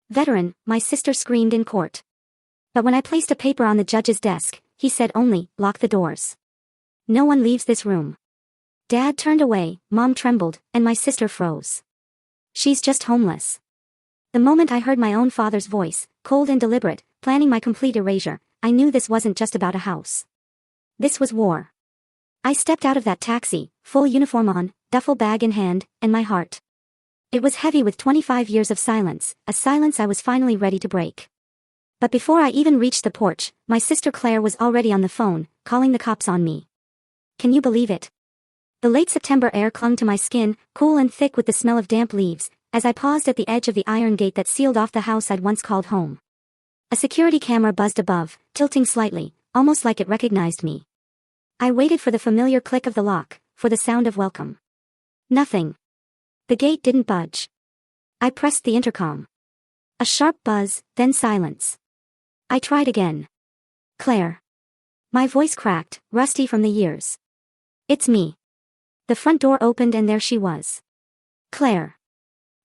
Veteran, my sister screamed in court. But when I placed a paper on the judge's desk, he said only, lock the doors. No one leaves this room. Dad turned away, Mom trembled, and my sister froze. She's just homeless. The moment I heard my own father's voice, cold and deliberate, planning my complete erasure, I knew this wasn't just about a house. This was war. I stepped out of that taxi, full uniform on, duffel bag in hand, and my heart. It was heavy with 25 years of silence, a silence I was finally ready to break. But before I even reached the porch, my sister Claire was already on the phone, calling the cops on me. Can you believe it? The late September air clung to my skin, cool and thick with the smell of damp leaves, as I paused at the edge of the iron gate that sealed off the house I'd once called home. A security camera buzzed above, tilting slightly, almost like it recognized me. I waited for the familiar click of the lock, for the sound of welcome. Nothing. The gate didn't budge. I pressed the intercom. A sharp buzz, then silence. I tried again. Claire. My voice cracked, rusty from the years. It's me. The front door opened and there she was. Claire.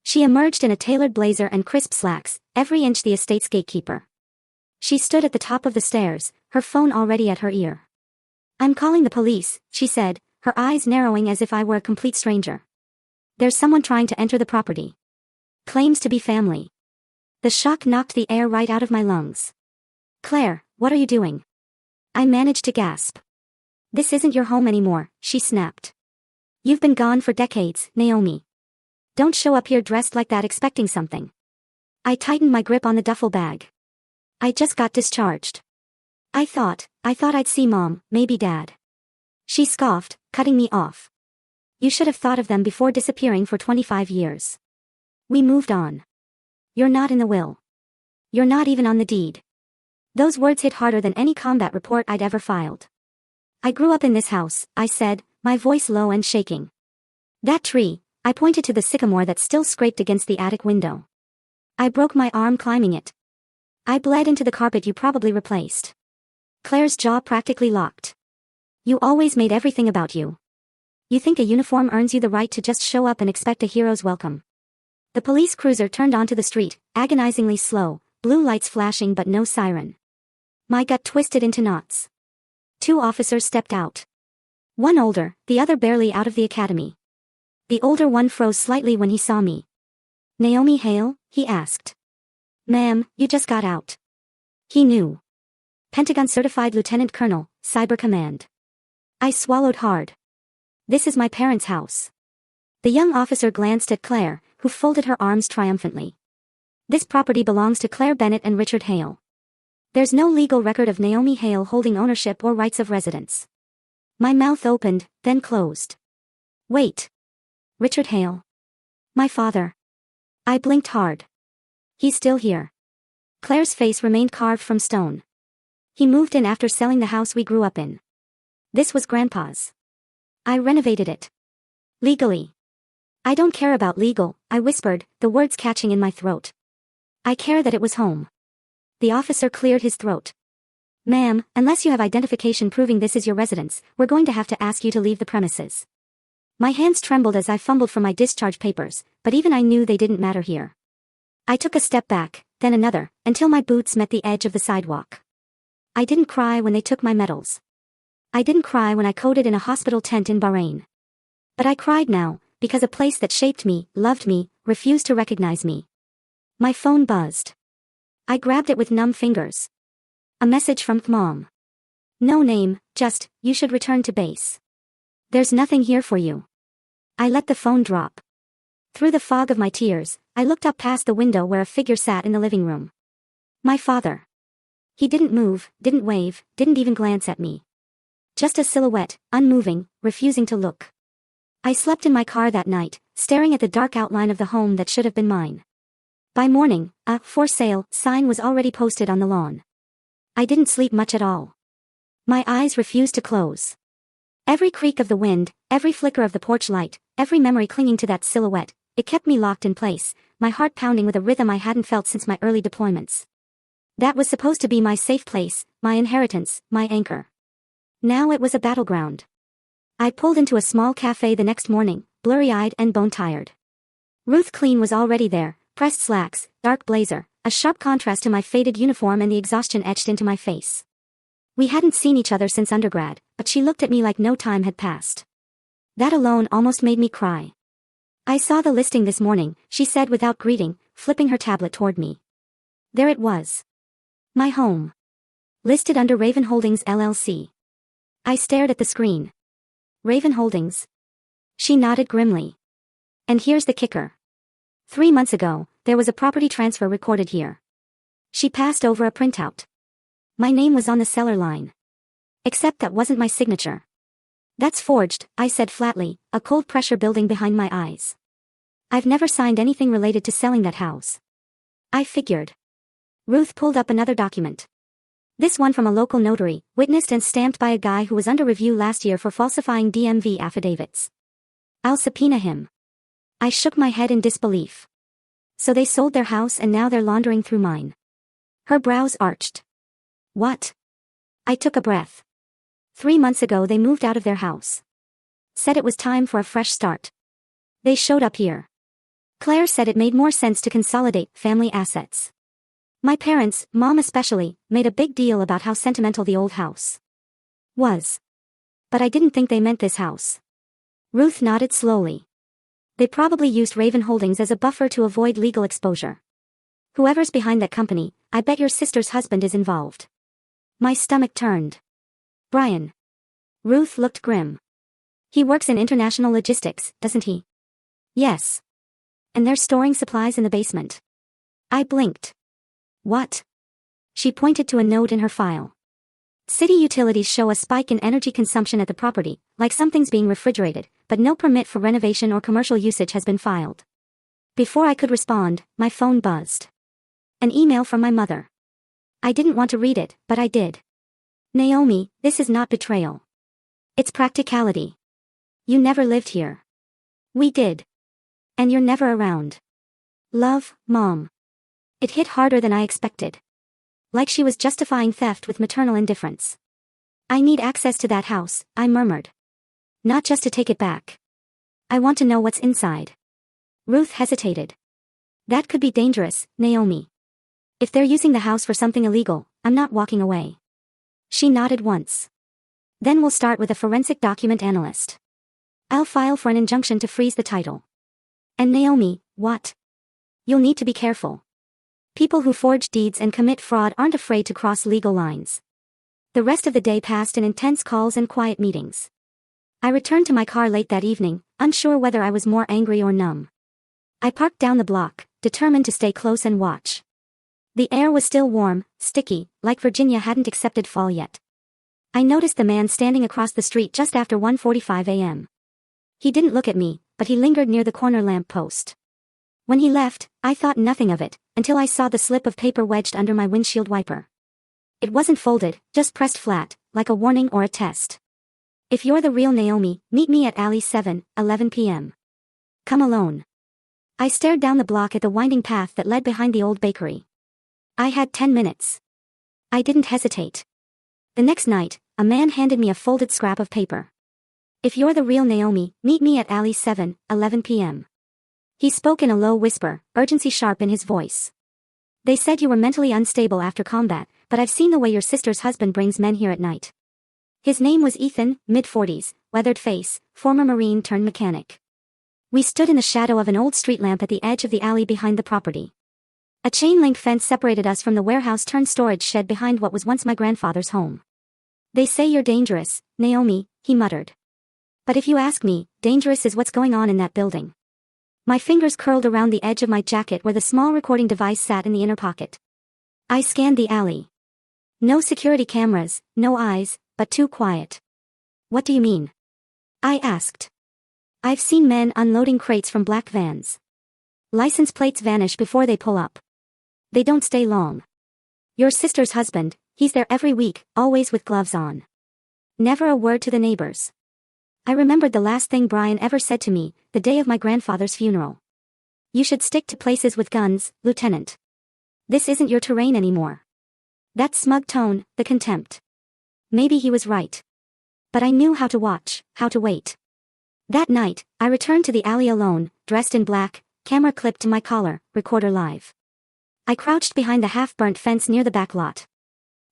She emerged in a tailored blazer and crisp slacks, every inch the estate's gatekeeper. She stood at the top of the stairs, her phone already at her ear. I'm calling the police, she said, her eyes narrowing as if I were a complete stranger. There's someone trying to enter the property. Claims to be family. The shock knocked the air right out of my lungs. Claire, what are you doing? I managed to gasp. This isn't your home anymore, she snapped. You've been gone for decades, Naomi. Don't show up here dressed like that expecting something. I tightened my grip on the duffel bag. I just got discharged. I thought I'd see Mom, maybe Dad. She scoffed, cutting me off. You should have thought of them before disappearing for 25 years. We moved on. You're not in the will. You're not even on the deed. Those words hit harder than any combat report I'd ever filed. I grew up in this house, I said, my voice low and shaking. That tree, I pointed to the sycamore that still scraped against the attic window. I broke my arm climbing it. I bled into the carpet you probably replaced. Claire's jaw practically locked. You always made everything about you. You think a uniform earns you the right to just show up and expect a hero's welcome. The police cruiser turned onto the street, agonizingly slow, blue lights flashing but no siren. My gut twisted into knots. 2 officers stepped out. One older, the other barely out of the academy. The older one froze slightly when he saw me. Naomi Hale, he asked. Ma'am, you just got out. He knew. Pentagon-certified Lieutenant Colonel, Cyber Command. I swallowed hard. This is my parents' house. The young officer glanced at Claire, who folded her arms triumphantly. This property belongs to Claire Bennett and Richard Hale. There's no legal record of Naomi Hale holding ownership or rights of residence. My mouth opened, then closed. Wait. Richard Hale. My father. I blinked hard. He's still here. Claire's face remained carved from stone. He moved in after selling the house we grew up in. This was Grandpa's. I renovated it. Legally. I don't care about legal, I whispered, the words catching in my throat. I care that it was home. The officer cleared his throat. Ma'am, unless you have identification proving this is your residence, we're going to have to ask you to leave the premises. My hands trembled as I fumbled for my discharge papers, but even I knew they didn't matter here. I took a step back, then another, until my boots met the edge of the sidewalk. I didn't cry when they took my medals. I didn't cry when I coded in a hospital tent in Bahrain. But I cried now, because a place that shaped me, loved me, refused to recognize me. My phone buzzed. I grabbed it with numb fingers. A message from Mom. No name, just, you should return to base. There's nothing here for you. I let the phone drop. Through the fog of my tears, I looked up past the window where a figure sat in the living room. My father. He didn't move, didn't wave, didn't even glance at me. Just a silhouette, unmoving, refusing to look. I slept in my car that night, staring at the dark outline of the home that should have been mine. By morning, a "for sale" sign was already posted on the lawn. I didn't sleep much at all. My eyes refused to close. Every creak of the wind, every flicker of the porch light, every memory clinging to that silhouette, it kept me locked in place, my heart pounding with a rhythm I hadn't felt since my early deployments. That was supposed to be my safe place, my inheritance, my anchor. Now it was a battleground. I pulled into a small cafe the next morning, blurry-eyed and bone-tired. Ruth Clean was already there, pressed slacks, dark blazer, a sharp contrast to my faded uniform and the exhaustion etched into my face. We hadn't seen each other since undergrad, but she looked at me like no time had passed. That alone almost made me cry. "I saw the listing this morning," she said without greeting, flipping her tablet toward me. There it was. My home. Listed under Raven Holdings LLC. I stared at the screen. Raven Holdings? She nodded grimly. And here's the kicker. 3 months ago, there was a property transfer recorded here. She passed over a printout. My name was on the seller line. Except that wasn't my signature. "That's forged," I said flatly, a cold pressure building behind my eyes. "I've never signed anything related to selling that house." I figured. Ruth pulled up another document. This one from a local notary, witnessed and stamped by a guy who was under review last year for falsifying DMV affidavits. "I'll subpoena him." I shook my head in disbelief. "So they sold their house and now they're laundering through mine." Her brows arched. "What?" I took a breath. 3 months ago they moved out of their house. Said it was time for a fresh start. They showed up here. Claire said it made more sense to consolidate family assets. My parents, Mom especially, made a big deal about how sentimental the old house was. But I didn't think they meant this house. Ruth nodded slowly. They probably used Raven Holdings as a buffer to avoid legal exposure. Whoever's behind that company, I bet your sister's husband is involved. My stomach turned. "Brian." Ruth looked grim. "He works in international logistics, doesn't he?" "Yes. And they're storing supplies in the basement." I blinked. "What?" She pointed to a note in her file. "City utilities show a spike in energy consumption at the property, like something's being refrigerated, but no permit for renovation or commercial usage has been filed." Before I could respond, my phone buzzed. An email from my mother. I didn't want to read it, but I did. "Naomi, this is not betrayal. It's practicality. You never lived here." "We did. And you're never around. Love, Mom." It hit harder than I expected. Like she was justifying theft with maternal indifference. "I need access to that house," I murmured. "Not just to take it back. I want to know what's inside." Ruth hesitated. "That could be dangerous, Naomi. If they're using the house for something illegal, I'm not walking away." She nodded once. "Then we'll start with a forensic document analyst. I'll file for an injunction to freeze the title." "And Naomi, what?" "You'll need to be careful. People who forge deeds and commit fraud aren't afraid to cross legal lines." The rest of the day passed in intense calls and quiet meetings. I returned to my car late that evening, unsure whether I was more angry or numb. I parked down the block, determined to stay close and watch. The air was still warm, sticky, like Virginia hadn't accepted fall yet. I noticed the man standing across the street just after 1:45 a.m. He didn't look at me, but he lingered near the corner lamp post. When he left, I thought nothing of it, until I saw the slip of paper wedged under my windshield wiper. It wasn't folded, just pressed flat, like a warning or a test. "If you're the real Naomi, meet me at alley 7, 11 p.m. Come alone." I stared down the block at the winding path that led behind the old bakery. I had 10 minutes. I didn't hesitate. The next night, a man handed me a folded scrap of paper. "If you're the real Naomi, meet me at alley 7, 11 p.m. He spoke in a low whisper, urgency sharp in his voice. "They said you were mentally unstable after combat, but I've seen the way your sister's husband brings men here at night." His name was Ethan, mid-40s, weathered face, former Marine turned mechanic. We stood in the shadow of an old street lamp at the edge of the alley behind the property. A chain-link fence separated us from the warehouse-turned-storage shed behind what was once my grandfather's home. "They say you're dangerous, Naomi," he muttered. "But if you ask me, dangerous is what's going on in that building." My fingers curled around the edge of my jacket where the small recording device sat in the inner pocket. I scanned the alley. No security cameras, no eyes, but too quiet. "What do you mean?" I asked. "I've seen men unloading crates from black vans. License plates vanish before they pull up. They don't stay long. Your sister's husband, he's there every week, always with gloves on. Never a word to the neighbors." I remembered the last thing Brian ever said to me, the day of my grandfather's funeral. "You should stick to places with guns, Lieutenant. This isn't your terrain anymore." That smug tone, the contempt. Maybe he was right. But I knew how to watch, how to wait. That night, I returned to the alley alone, dressed in black, camera clipped to my collar, recorder live. I crouched behind the half-burnt fence near the back lot.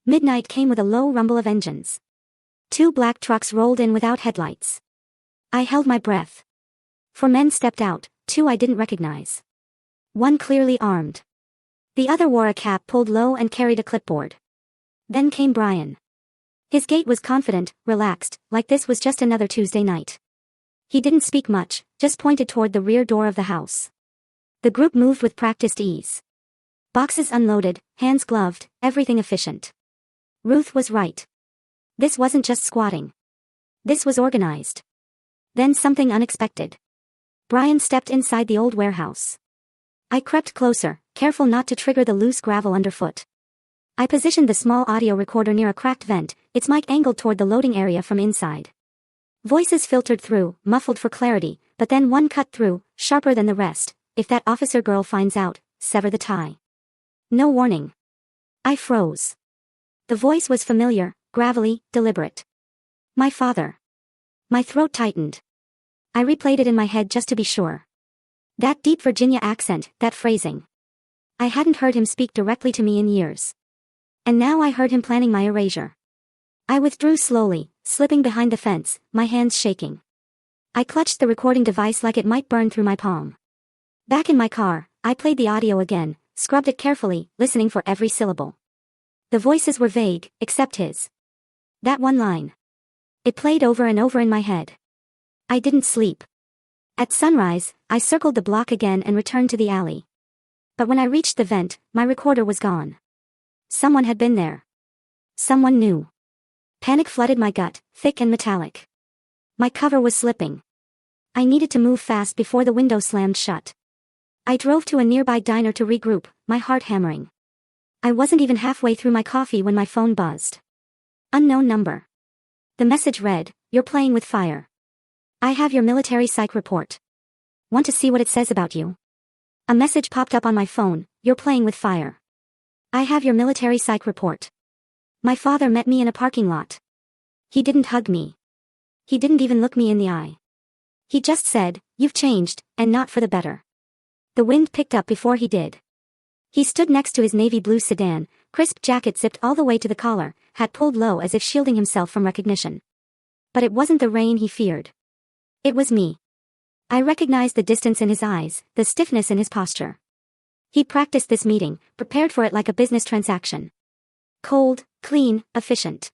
Midnight came with a low rumble of engines. 2 black trucks rolled in without headlights. I held my breath. 4 men stepped out, 2 I didn't recognize. One clearly armed. The other wore a cap pulled low and carried a clipboard. Then came Brian. His gait was confident, relaxed, like this was just another Tuesday night. He didn't speak much, just pointed toward the rear door of the house. The group moved with practiced ease. Boxes unloaded, hands gloved, everything efficient. Ruth was right. This wasn't just squatting. This was organized. Then something unexpected. Brian stepped inside the old warehouse. I crept closer, careful not to trigger the loose gravel underfoot. I positioned the small audio recorder near a cracked vent, its mic angled toward the loading area from inside. Voices filtered through, muffled for clarity, but then one cut through, sharper than the rest. If that officer girl finds out, sever the tie. No warning. I froze. The voice was familiar, gravelly, deliberate. My father. My throat tightened. I replayed it in my head just to be sure. That deep Virginia accent, that phrasing. I hadn't heard him speak directly to me in years. And now I heard him planning my erasure. I withdrew slowly, slipping behind the fence, my hands shaking. I clutched the recording device like it might burn through my palm. Back in my car, I played the audio again, scrubbed it carefully, listening for every syllable. The voices were vague, except his. That one line. It played over and over in my head. I didn't sleep. At sunrise, I circled the block again and returned to the alley. But when I reached the vent, my recorder was gone. Someone had been there. Someone new. Panic flooded my gut, thick and metallic. My cover was slipping. I needed to move fast before the window slammed shut. I drove to a nearby diner to regroup, my heart hammering. I wasn't even halfway through my coffee when my phone buzzed. Unknown number. The message read, "You're playing with fire. I have your military psych report. Want to see what it says about you?" A message popped up on my phone, "You're playing with fire. I have your military psych report." My father met me in a parking lot. He didn't hug me. He didn't even look me in the eye. He just said, "You've changed, and not for the better." The wind picked up before he did. He stood next to his navy blue sedan, crisp jacket zipped all the way to the collar, hat pulled low as if shielding himself from recognition. But it wasn't the rain he feared. It was me. I recognized the distance in his eyes, the stiffness in his posture. He practiced this meeting, prepared for it like a business transaction. Cold, clean, efficient.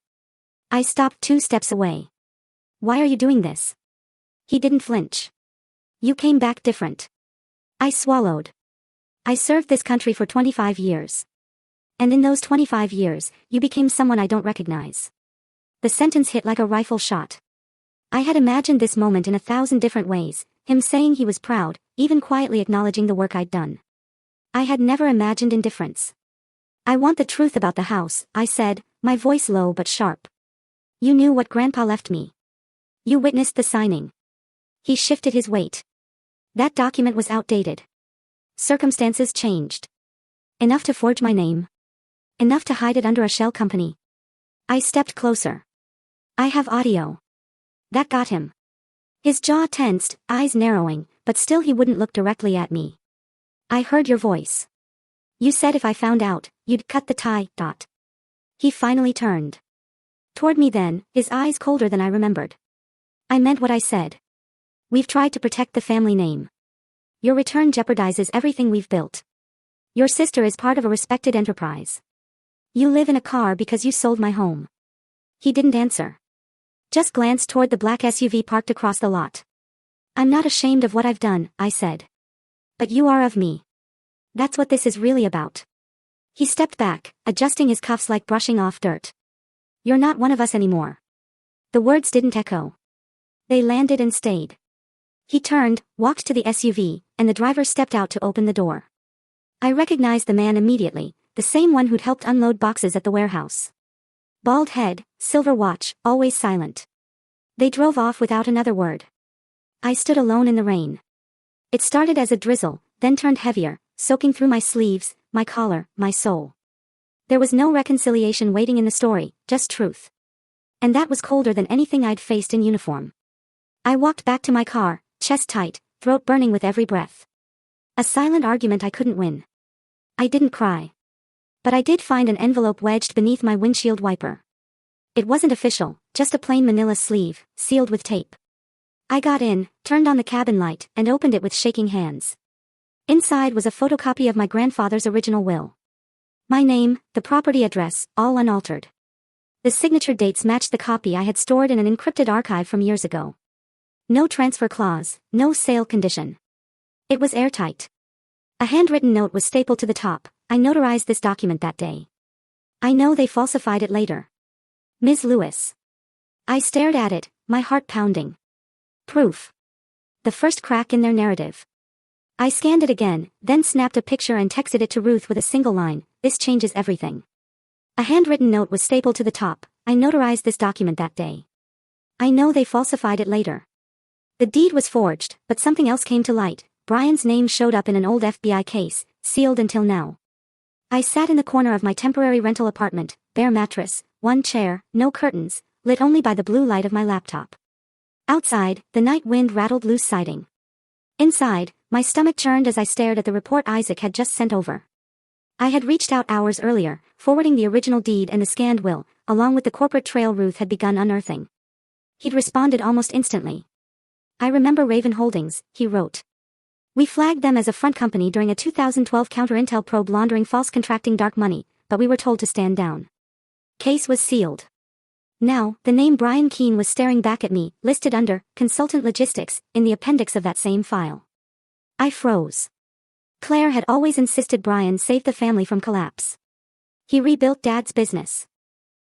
I stopped 2 steps away. "Why are you doing this?" He didn't flinch. "You came back different." I swallowed. "I served this country for 25 years. And in those 25 years, you became someone I don't recognize." The sentence hit like a rifle shot. I had imagined this moment in 1,000 different ways, him saying he was proud, even quietly acknowledging the work I'd done. I had never imagined indifference. "I want the truth about the house," I said, my voice low but sharp. "You knew what Grandpa left me. You witnessed the signing." He shifted his weight. "That document was outdated. Circumstances changed. Enough to forge my name. Enough to hide it under a shell company." I stepped closer. "I have audio." That got him. His jaw tensed, eyes narrowing, but still he wouldn't look directly at me. "I heard your voice. You said if I found out, you'd cut the tie, dot." He finally turned. Toward me then, his eyes colder than I remembered. "I meant what I said. We've tried to protect the family name. Your return jeopardizes everything we've built. Your sister is part of a respected enterprise. You live in a car because you sold my home." He didn't answer. Just glanced toward the black SUV parked across the lot. "I'm not ashamed of what I've done," I said. "But you are of me. That's what this is really about." He stepped back, adjusting his cuffs like brushing off dirt. "You're not one of us anymore." The words didn't echo. They landed and stayed. He turned, walked to the SUV, and the driver stepped out to open the door. I recognized the man immediately, the same one who'd helped unload boxes at the warehouse. Bald head, silver watch, always silent. They drove off without another word. I stood alone in the rain. It started as a drizzle, then turned heavier, soaking through my sleeves, my collar, my soul. There was no reconciliation waiting in the story, just truth. And that was colder than anything I'd faced in uniform. I walked back to my car, chest tight, throat burning with every breath. A silent argument I couldn't win. I didn't cry. But I did find an envelope wedged beneath my windshield wiper. It wasn't official, just a plain manila sleeve, sealed with tape. I got in, turned on the cabin light, and opened it with shaking hands. Inside was a photocopy of my grandfather's original will. My name, the property address, all unaltered. The signature dates matched the copy I had stored in an encrypted archive from years ago. No transfer clause, no sale condition. It was airtight. A handwritten note was stapled to the top. I notarized this document that day. I know they falsified it later. Ms. Lewis. I stared at it, my heart pounding. Proof. The first crack in their narrative. I scanned it again, then snapped a picture and texted it to Ruth with a single line, "This changes everything." A handwritten note was stapled to the top. I notarized this document that day. I know they falsified it later. The deed was forged, but something else came to light. Brian's name showed up in an old FBI case, sealed until now. I sat in the corner of my temporary rental apartment, bare mattress, one chair, no curtains, lit only by the blue light of my laptop. Outside, the night wind rattled loose siding. Inside, my stomach churned as I stared at the report Isaac had just sent over. I had reached out hours earlier, forwarding the original deed and the scanned will, along with the corporate trail Ruth had begun unearthing. He'd responded almost instantly. "I remember Raven Holdings," he wrote. "We flagged them as a front company during a 2012 counter-intel probe laundering false contracting dark money, but we were told to stand down. Case was sealed." Now, the name Brian Keene was staring back at me, listed under Consultant Logistics, in the appendix of that same file. I froze. Claire had always insisted Brian saved the family from collapse. He rebuilt Dad's business.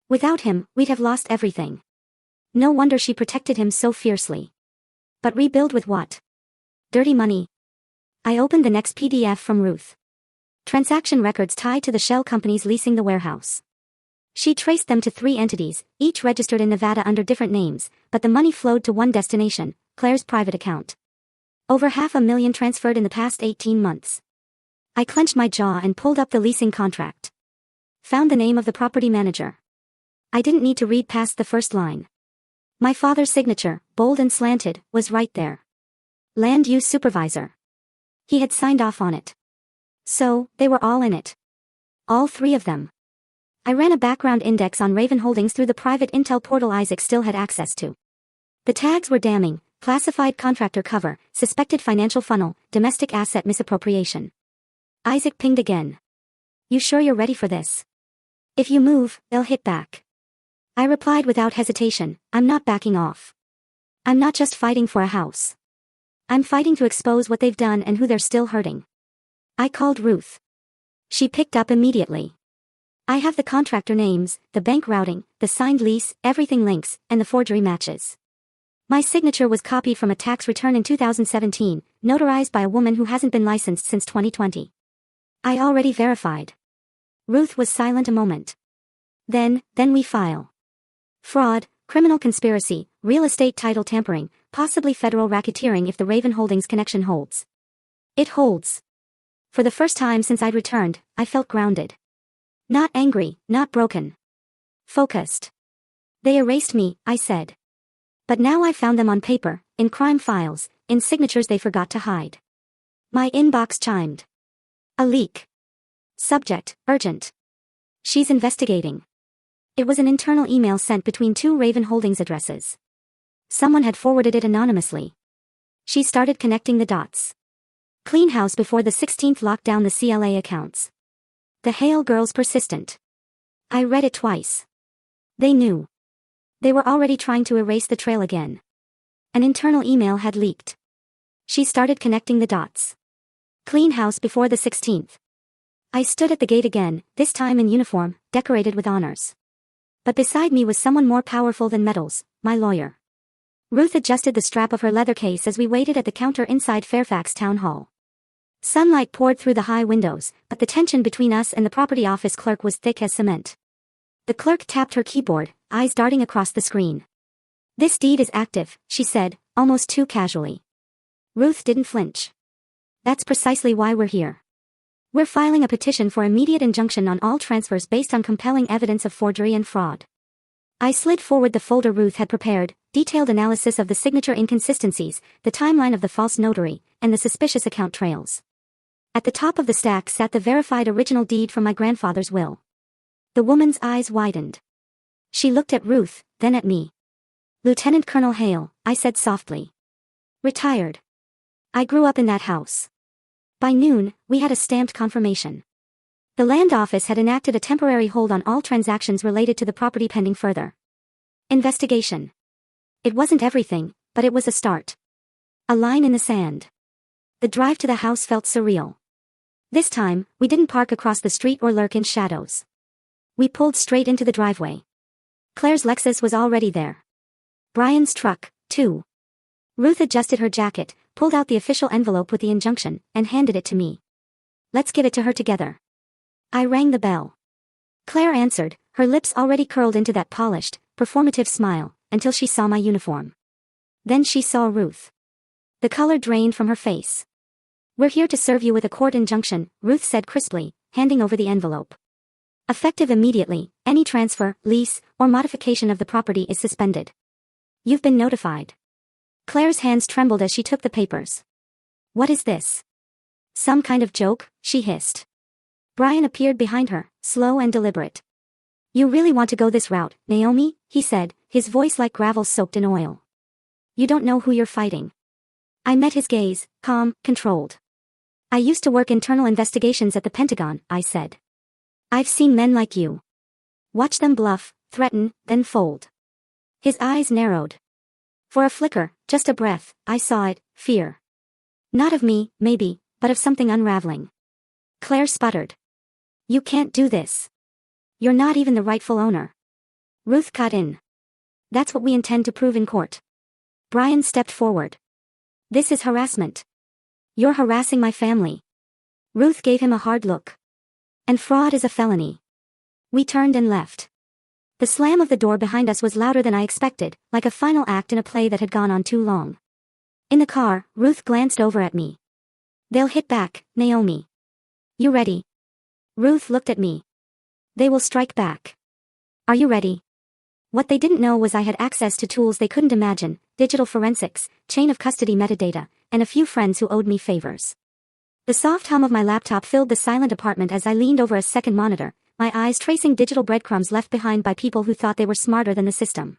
Without him, we'd have lost everything. No wonder she protected him so fiercely. But rebuild with what? Dirty money. I opened the next PDF from Ruth. Transaction records tied to the shell companies leasing the warehouse. She traced them to 3 entities, each registered in Nevada under different names, but the money flowed to one destination, Claire's private account. Over $500,000 transferred in the past 18 months. I clenched my jaw and pulled up the leasing contract. Found the name of the property manager. I didn't need to read past the first line. My father's signature, bold and slanted, was right there. Land use supervisor. He had signed off on it. So, they were all in it. All 3 of them. I ran a background index on Raven Holdings through the private intel portal Isaac still had access to. The tags were damning: classified contractor cover, suspected financial funnel, domestic asset misappropriation. Isaac pinged again. "You sure you're ready for this? If you move, they'll hit back." I replied without hesitation, "I'm not backing off. I'm not just fighting for a house. I'm fighting to expose what they've done and who they're still hurting." I called Ruth. She picked up immediately. "I have the contractor names, the bank routing, the signed lease, everything links, and the forgery matches. My signature was copied from a tax return in 2017, notarized by a woman who hasn't been licensed since 2020. I already verified." Ruth was silent a moment. Then we file. Fraud, criminal conspiracy, real estate title tampering, possibly federal racketeering if the Raven Holdings connection holds. It holds. For the first time since I'd returned, I felt grounded. Not angry, not broken. Focused. "They erased me," I said. "But now I found them on paper, in crime files, in signatures they forgot to hide." My inbox chimed. A leak. Subject, urgent. She's investigating. It was an internal email sent between 2 Raven Holdings addresses. Someone had forwarded it anonymously. She started connecting the dots. Clean house before the 16th locked down the CLA accounts. The Hale girls persistent. I read it twice. They knew. They were already trying to erase the trail again. An internal email had leaked. She started connecting the dots. Clean house before the 16th. I stood at the gate again, this time in uniform, decorated with honors. But beside me was someone more powerful than medals, my lawyer. Ruth adjusted the strap of her leather case as we waited at the counter inside Fairfax Town Hall. Sunlight poured through the high windows, but the tension between us and the property office clerk was thick as cement. The clerk tapped her keyboard, eyes darting across the screen. "This deed is active," she said, almost too casually. Ruth didn't flinch. "That's precisely why we're here. We're filing a petition for immediate injunction on all transfers based on compelling evidence of forgery and fraud." I slid forward the folder Ruth had prepared, detailed analysis of the signature inconsistencies, the timeline of the false notary, and the suspicious account trails. At the top of the stack sat the verified original deed from my grandfather's will. The woman's eyes widened. She looked at Ruth, then at me. "Lieutenant Colonel Hale," I said softly. "Retired. I grew up in that house." By noon, we had a stamped confirmation. The land office had enacted a temporary hold on all transactions related to the property pending further investigation. It wasn't everything, but it was a start. A line in the sand. The drive to the house felt surreal. This time, we didn't park across the street or lurk in shadows. We pulled straight into the driveway. Claire's Lexus was already there. Brian's truck, too. Ruth adjusted her jacket, pulled out the official envelope with the injunction, and handed it to me. "Let's give it to her together." I rang the bell. Claire answered, her lips already curled into that polished, performative smile, until she saw my uniform. Then she saw Ruth. The color drained from her face. "We're here to serve you with a court injunction," Ruth said crisply, handing over the envelope. "Effective immediately, any transfer, lease, or modification of the property is suspended. You've been notified." Claire's hands trembled as she took the papers. "What is this? Some kind of joke?" she hissed. Brian appeared behind her, slow and deliberate. "You really want to go this route, Naomi?" he said, his voice like gravel soaked in oil. "You don't know who you're fighting." I met his gaze, calm, controlled. "I used to work internal investigations at the Pentagon," I said. "I've seen men like you. Watch them bluff, threaten, then fold." His eyes narrowed. For a flicker, just a breath, I saw it, fear. Not of me, maybe, but of something unraveling. Claire sputtered. "You can't do this. You're not even the rightful owner." Ruth cut in. "That's what we intend to prove in court." Brian stepped forward. "This is harassment. You're harassing my family." Ruth gave him a hard look. "And fraud is a felony." We turned and left. The slam of the door behind us was louder than I expected, like a final act in a play that had gone on too long. In the car, Ruth glanced over at me. "They'll hit back, Naomi. You ready?" Ruth looked at me. "They will strike back. Are you ready?" What they didn't know was I had access to tools they couldn't imagine, digital forensics, chain of custody metadata, and a few friends who owed me favors. The soft hum of my laptop filled the silent apartment as I leaned over a second monitor, my eyes tracing digital breadcrumbs left behind by people who thought they were smarter than the system.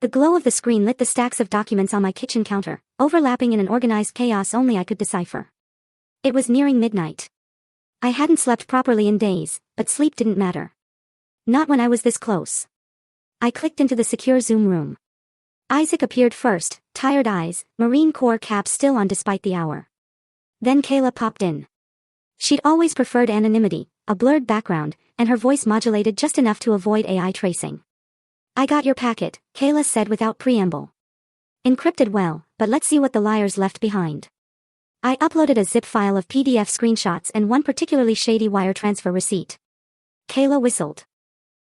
The glow of the screen lit the stacks of documents on my kitchen counter, overlapping in an organized chaos only I could decipher. It was nearing midnight. I hadn't slept properly in days, but sleep didn't matter. Not when I was this close. I clicked into the secure Zoom room. Isaac appeared first, tired eyes, Marine Corps cap still on despite the hour. Then Kayla popped in. She'd always preferred anonymity, a blurred background, and her voice modulated just enough to avoid AI tracing. "I got your packet," Kayla said without preamble. "Encrypted well, but let's see what the liars left behind." I uploaded a zip file of PDF screenshots and one particularly shady wire transfer receipt. Kayla whistled.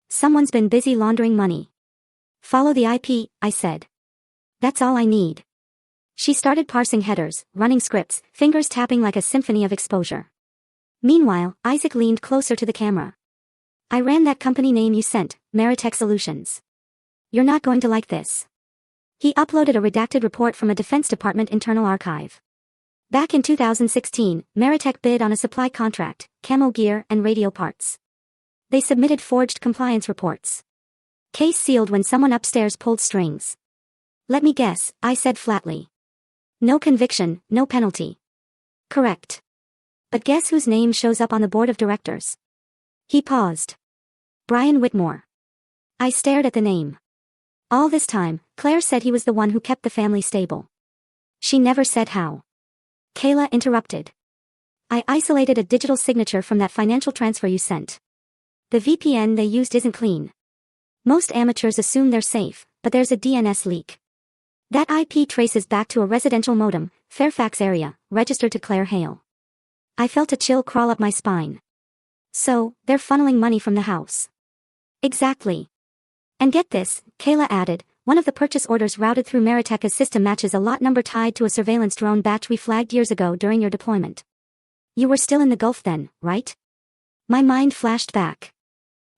"Someone's been busy laundering money." "Follow the IP," I said. "That's all I need." She started parsing headers, running scripts, fingers tapping like a symphony of exposure. Meanwhile, Isaac leaned closer to the camera. "I ran that company name you sent, Meritech Solutions. You're not going to like this." He uploaded a redacted report from a Defense Department internal archive. Back in 2016, Meritech bid on a supply contract, camo gear and radio parts. They submitted forged compliance reports. Case sealed when someone upstairs pulled strings. "Let me guess," I said flatly. "No conviction, no penalty." "Correct. But guess whose name shows up on the board of directors?" He paused. "Brian Whitmore." I stared at the name. All this time, Claire said he was the one who kept the family stable. She never said how. Kayla interrupted. "I isolated a digital signature from that financial transfer you sent. The VPN they used isn't clean. Most amateurs assume they're safe, but there's a DNS leak. That IP traces back to a residential modem, Fairfax area, registered to Claire Hale." I felt a chill crawl up my spine. "So, they're funneling money from the house." "Exactly. And get this," Kayla added, "one of the purchase orders routed through Meritech's system matches a lot number tied to a surveillance drone batch we flagged years ago during your deployment. You were still in the Gulf then, right?" My mind flashed back.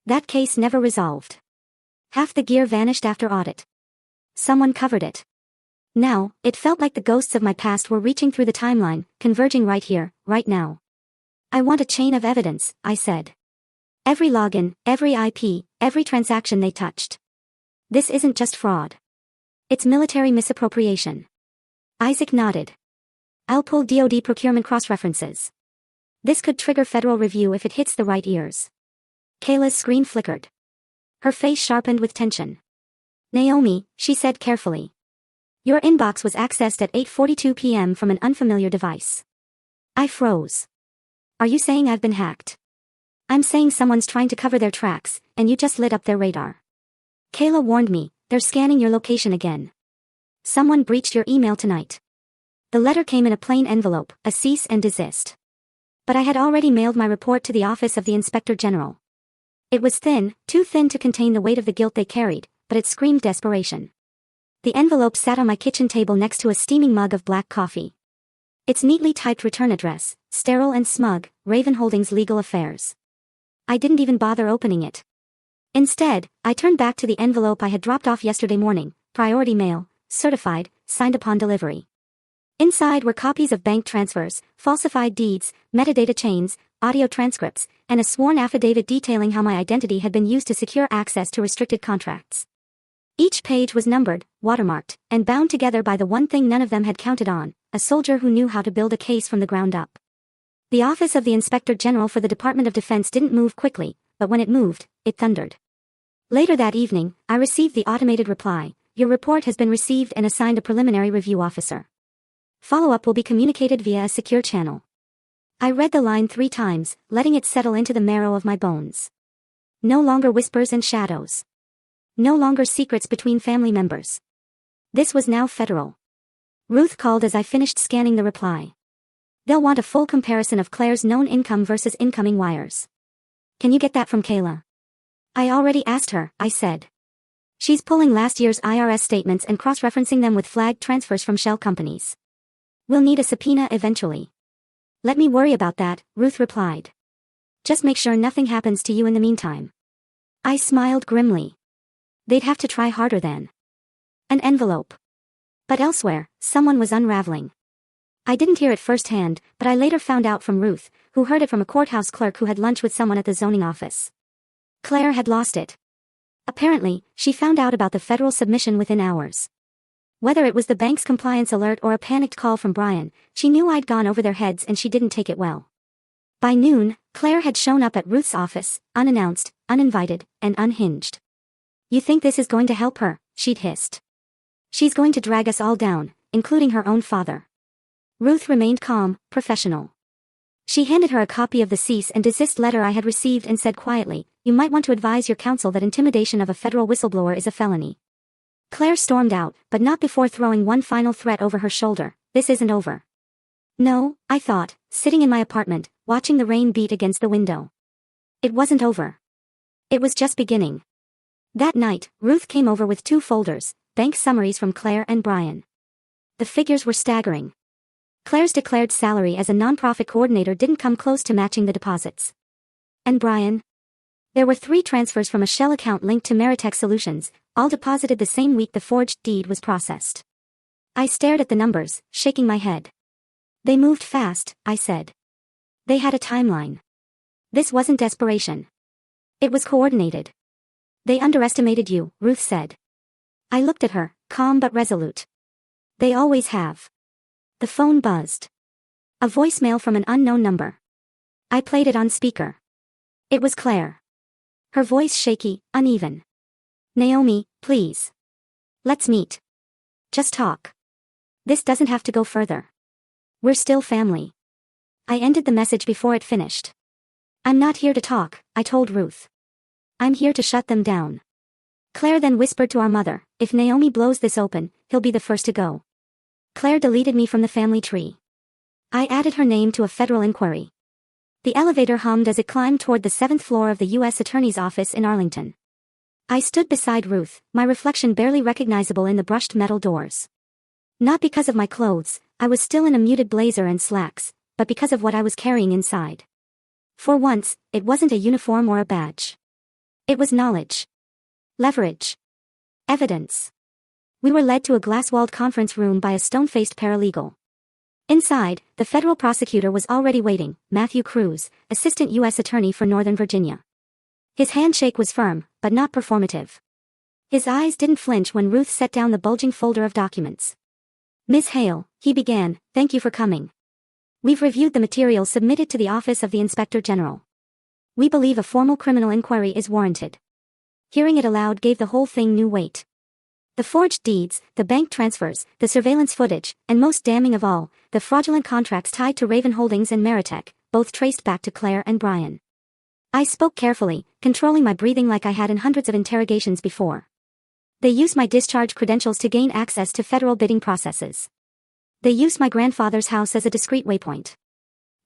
That case never resolved. Half the gear vanished after audit. Someone covered it. Now, it felt like the ghosts of my past were reaching through the timeline, converging right here, right now. I want a chain of evidence, I said. Every login, every IP, every transaction they touched. This isn't just fraud. It's military misappropriation. Isaac nodded. I'll pull DoD procurement cross-references. This could trigger federal review if it hits the right ears. Kayla's screen flickered. Her face sharpened with tension. Naomi, she said carefully. Your inbox was accessed at 8:42 p.m. from an unfamiliar device. I froze. Are you saying I've been hacked? I'm saying someone's trying to cover their tracks, and you just lit up their radar. Kayla warned me, they're scanning your location again. Someone breached your email tonight. The letter came in a plain envelope, a cease and desist. But I had already mailed my report to the office of the Inspector General. It was thin, too thin to contain the weight of the guilt they carried, but it screamed desperation. The envelope sat on my kitchen table next to a steaming mug of black coffee. Its neatly typed return address, sterile and smug, Raven Holdings Legal Affairs. I didn't even bother opening it. Instead, I turned back to the envelope I had dropped off yesterday morning, priority mail, certified, signed upon delivery. Inside were copies of bank transfers, falsified deeds, metadata chains, audio transcripts, and a sworn affidavit detailing how my identity had been used to secure access to restricted contracts. Each page was numbered, watermarked, and bound together by the one thing none of them had counted on, a soldier who knew how to build a case from the ground up. The office of the Inspector General for the Department of Defense didn't move quickly, but when it moved, it thundered. Later that evening, I received the automated reply, your report has been received and assigned a preliminary review officer. Follow-up will be communicated via a secure channel. I read the line 3 times, letting it settle into the marrow of my bones. No longer whispers and shadows. No longer secrets between family members. This was now federal. Ruth called as I finished scanning the reply. They'll want a full comparison of Claire's known income versus incoming wires. Can you get that from Kayla? I already asked her, I said. She's pulling last year's IRS statements and cross-referencing them with flagged transfers from shell companies. We'll need a subpoena eventually. Let me worry about that, Ruth replied. Just make sure nothing happens to you in the meantime. I smiled grimly. They'd have to try harder then. An envelope. But elsewhere, someone was unraveling. I didn't hear it firsthand, but I later found out from Ruth, who heard it from a courthouse clerk who had lunch with someone at the zoning office. Claire had lost it. Apparently, she found out about the federal submission within hours. Whether it was the bank's compliance alert or a panicked call from Brian, she knew I'd gone over their heads and she didn't take it well. By noon, Claire had shown up at Ruth's office, unannounced, uninvited, and unhinged. You think this is going to help her, she'd hissed. She's going to drag us all down, including her own father. Ruth remained calm, professional. She handed her a copy of the cease and desist letter I had received and said quietly, you might want to advise your counsel that intimidation of a federal whistleblower is a felony. Claire stormed out, but not before throwing one final threat over her shoulder, this isn't over. No, I thought, sitting in my apartment, watching the rain beat against the window. It wasn't over. It was just beginning. That night, Ruth came over with 2 folders, bank summaries from Claire and Brian. The figures were staggering. Claire's declared salary as a nonprofit coordinator didn't come close to matching the deposits. And Brian? There were 3 transfers from a shell account linked to Meritech Solutions, all deposited the same week the forged deed was processed. I stared at the numbers, shaking my head. They moved fast, I said. They had a timeline. This wasn't desperation. It was coordinated. They underestimated you, Ruth said. I looked at her, calm but resolute. They always have. The phone buzzed. A voicemail from an unknown number. I played it on speaker. It was Claire. Her voice shaky, uneven. Naomi, please. Let's meet. Just talk. This doesn't have to go further. We're still family. I ended the message before it finished. I'm not here to talk, I told Ruth. I'm here to shut them down. Claire then whispered to our mother, if Naomi blows this open, he'll be the first to go. Claire deleted me from the family tree. I added her name to a federal inquiry. The elevator hummed as it climbed toward the 7th floor of the U.S. Attorney's office in Arlington. I stood beside Ruth, my reflection barely recognizable in the brushed metal doors. Not because of my clothes, I was still in a muted blazer and slacks, but because of what I was carrying inside. For once, it wasn't a uniform or a badge. It was knowledge. Leverage. Evidence. We were led to a glass-walled conference room by a stone-faced paralegal. Inside, the federal prosecutor was already waiting, Matthew Cruz, assistant U.S. attorney for Northern Virginia. His handshake was firm, but not performative. His eyes didn't flinch when Ruth set down the bulging folder of documents. "Ms. Hale," he began, "thank you for coming. We've reviewed the material submitted to the Office of the Inspector General. We believe a formal criminal inquiry is warranted." Hearing it aloud gave the whole thing new weight. The forged deeds, the bank transfers, the surveillance footage, and most damning of all, the fraudulent contracts tied to Raven Holdings and Meritech, both traced back to Claire and Brian. I spoke carefully, controlling my breathing like I had in hundreds of interrogations before. "They used my discharge credentials to gain access to federal bidding processes. They used my grandfather's house as a discreet waypoint.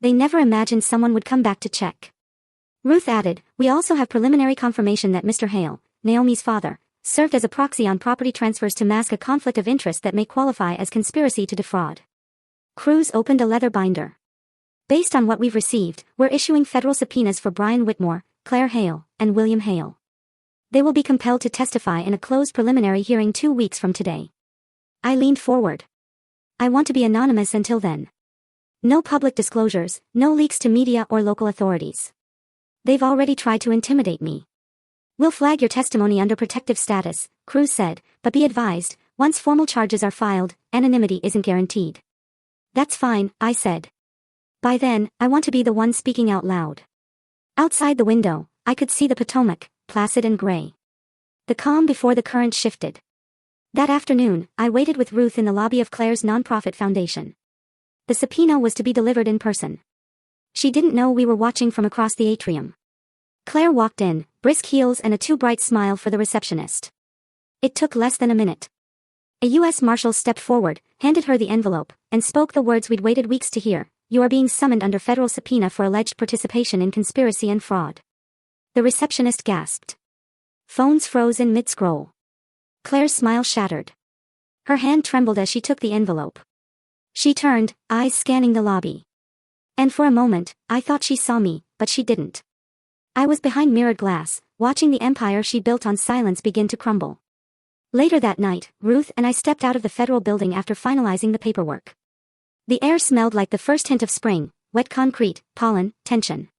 They never imagined someone would come back to check." Ruth added, "We also have preliminary confirmation that Mr. Hale, Naomi's father, served as a proxy on property transfers to mask a conflict of interest that may qualify as conspiracy to defraud." Cruz opened a leather binder. "Based on what we've received, we're issuing federal subpoenas for Brian Whitmore, Claire Hale, and William Hale. They will be compelled to testify in a closed preliminary hearing 2 weeks from today." I leaned forward. "I want to be anonymous until then. No public disclosures, no leaks to media or local authorities. They've already tried to intimidate me." "We'll flag your testimony under protective status," Cruz said, "but be advised, once formal charges are filed, anonymity isn't guaranteed." "That's fine," I said. By then, I want to be the one speaking out loud. Outside the window, I could see the Potomac, placid and gray. The calm before the current shifted. That afternoon, I waited with Ruth in the lobby of Claire's nonprofit foundation. The subpoena was to be delivered in person. She didn't know we were watching from across the atrium. Claire walked in, brisk heels and a too bright smile for the receptionist. It took less than a minute. A U.S. Marshal stepped forward, handed her the envelope, and spoke the words we'd waited weeks to hear: "You are being summoned under federal subpoena for alleged participation in conspiracy and fraud." The receptionist gasped. Phones froze in mid-scroll. Claire's smile shattered. Her hand trembled as she took the envelope. She turned, eyes scanning the lobby. And for a moment, I thought she saw me, but she didn't. I was behind mirrored glass, watching the empire she built on silence begin to crumble. Later that night, Ruth and I stepped out of the federal building after finalizing the paperwork. The air smelled like the first hint of spring, wet concrete, pollen, tension.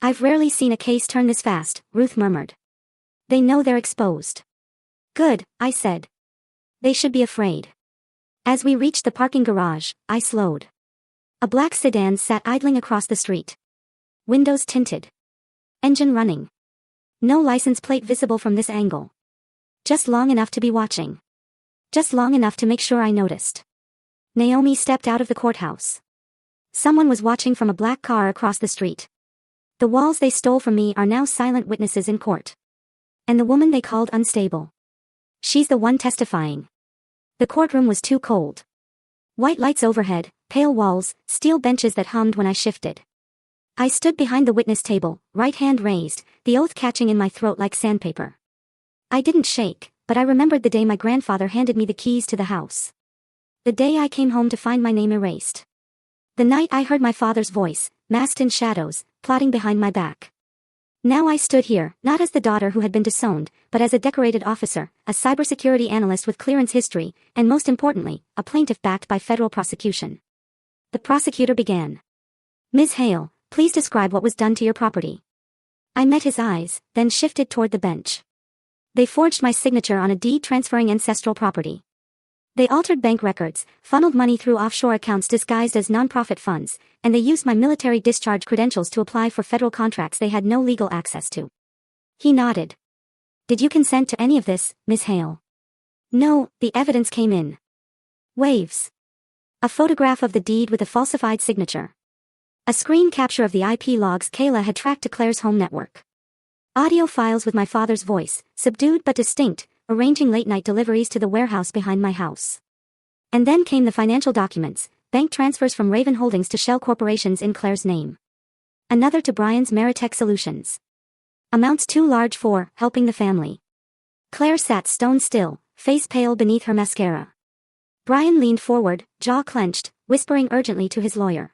"I've rarely seen a case turn this fast," Ruth murmured. "They know they're exposed." "Good," I said. "They should be afraid." As we reached the parking garage, I slowed. A black sedan sat idling across the street. Windows tinted. Engine running. No license plate visible from this angle. Just long enough to be watching. Just long enough to make sure I noticed. Naomi stepped out of the courthouse. Someone was watching from a black car across the street. The walls they stole from me are now silent witnesses in court. And the woman they called unstable. She's the one testifying. The courtroom was too cold. White lights overhead, pale walls, steel benches that hummed when I shifted. I stood behind the witness table, right hand raised, the oath catching in my throat like sandpaper. I didn't shake, but I remembered the day my grandfather handed me the keys to the house. The day I came home to find my name erased. The night I heard my father's voice, masked in shadows, plotting behind my back. Now I stood here, not as the daughter who had been disowned, but as a decorated officer, a cybersecurity analyst with clearance history, and most importantly, a plaintiff backed by federal prosecution. The prosecutor began. "Ms. Hale, please describe what was done to your property." I met his eyes, then shifted toward the bench. "They forged my signature on a deed transferring ancestral property. They altered bank records, funneled money through offshore accounts disguised as nonprofit funds, and they used my military discharge credentials to apply for federal contracts they had no legal access to." He nodded. "Did you consent to any of this, Ms. Hale?" "No, the evidence came in waves. A photograph of the deed with a falsified signature. A screen capture of the IP logs Kayla had tracked to Claire's home network. Audio files with my father's voice, subdued but distinct, arranging late-night deliveries to the warehouse behind my house. And then came the financial documents, bank transfers from Raven Holdings to shell corporations in Claire's name. Another to Brian's Meritech Solutions. Amounts too large for helping the family. Claire sat stone still, face pale beneath her mascara. Brian leaned forward, jaw clenched, whispering urgently to his lawyer.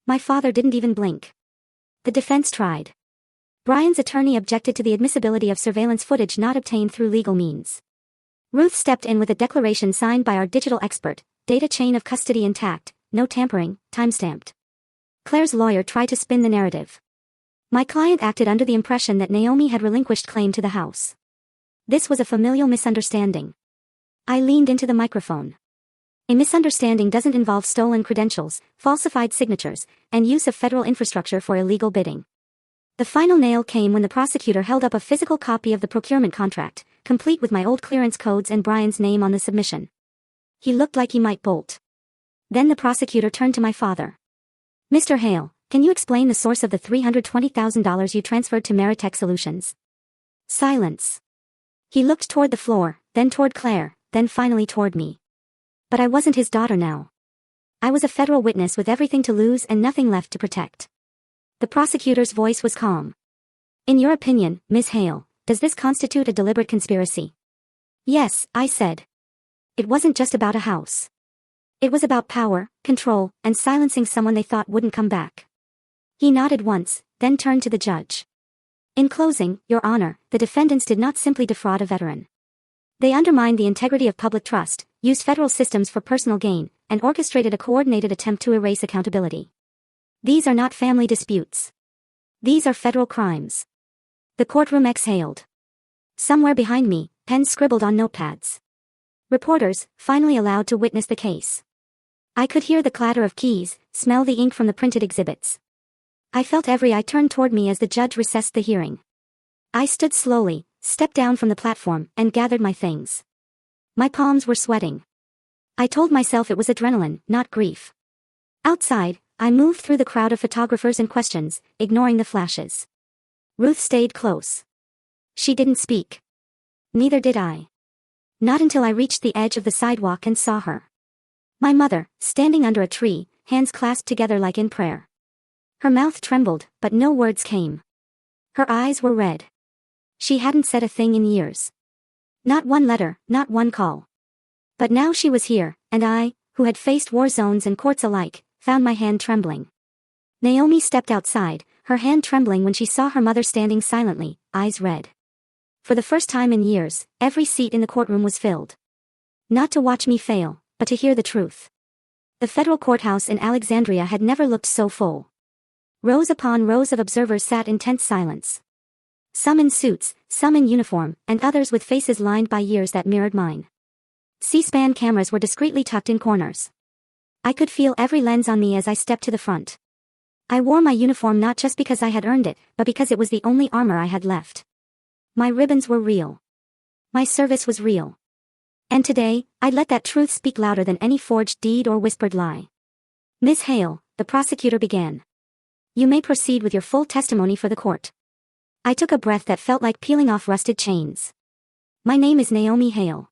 My father didn't even blink. The defense tried. Brian's attorney objected to the admissibility of surveillance footage not obtained through legal means. Ruth stepped in with a declaration signed by our digital expert, data chain of custody intact, no tampering, timestamped. Claire's lawyer tried to spin the narrative. My client acted under the impression that Naomi had relinquished claim to the house. This was a familial misunderstanding. I leaned into the microphone. A misunderstanding doesn't involve stolen credentials, falsified signatures, and use of federal infrastructure for illegal bidding. The final nail came when the prosecutor held up a physical copy of the procurement contract, complete with my old clearance codes and Brian's name on the submission. He looked like he might bolt. Then the prosecutor turned to my father. Mr. Hale, can you explain the source of the $320,000 you transferred to Meritech Solutions? Silence. He looked toward the floor, then toward Claire, then finally toward me. But I wasn't his daughter now. I was a federal witness with everything to lose and nothing left to protect. The prosecutor's voice was calm. In your opinion, Ms. Hale, does this constitute a deliberate conspiracy? Yes, I said. It wasn't just about a house. It was about power, control, and silencing someone they thought wouldn't come back. He nodded once, then turned to the judge. In closing, Your Honor, the defendants did not simply defraud a veteran. They undermined the integrity of public trust, used federal systems for personal gain, and orchestrated a coordinated attempt to erase accountability. These are not family disputes. These are federal crimes. The courtroom exhaled. Somewhere behind me, pens scribbled on notepads. Reporters, finally allowed to witness the case. I could hear the clatter of keys, smell the ink from the printed exhibits. I felt every eye turn toward me as the judge recessed the hearing. I stood slowly, stepped down from the platform, and gathered my things. My palms were sweating. I told myself it was adrenaline, not grief. Outside, I moved through the crowd of photographers and questions, ignoring the flashes. Ruth stayed close. She didn't speak. Neither did I. Not until I reached the edge of the sidewalk and saw her. My mother, standing under a tree, hands clasped together like in prayer. Her mouth trembled, but no words came. Her eyes were red. She hadn't said a thing in years. Not one letter, not one call. But now she was here, and I, who had faced war zones and courts alike, found my hand trembling. Naomi stepped outside, her hand trembling when she saw her mother standing silently, eyes red. For the first time in years, every seat in the courtroom was filled. Not to watch me fail, but to hear the truth. The federal courthouse in Alexandria had never looked so full. Rows upon rows of observers sat in tense silence. Some in suits, some in uniform, and others with faces lined by years that mirrored mine. C-SPAN cameras were discreetly tucked in corners. I could feel every lens on me as I stepped to the front. I wore my uniform not just because I had earned it, but because it was the only armor I had left. My ribbons were real. My service was real. And today, I'd let that truth speak louder than any forged deed or whispered lie. Ms. Hale, the prosecutor began. You may proceed with your full testimony for the court. I took a breath that felt like peeling off rusted chains. My name is Naomi Hale.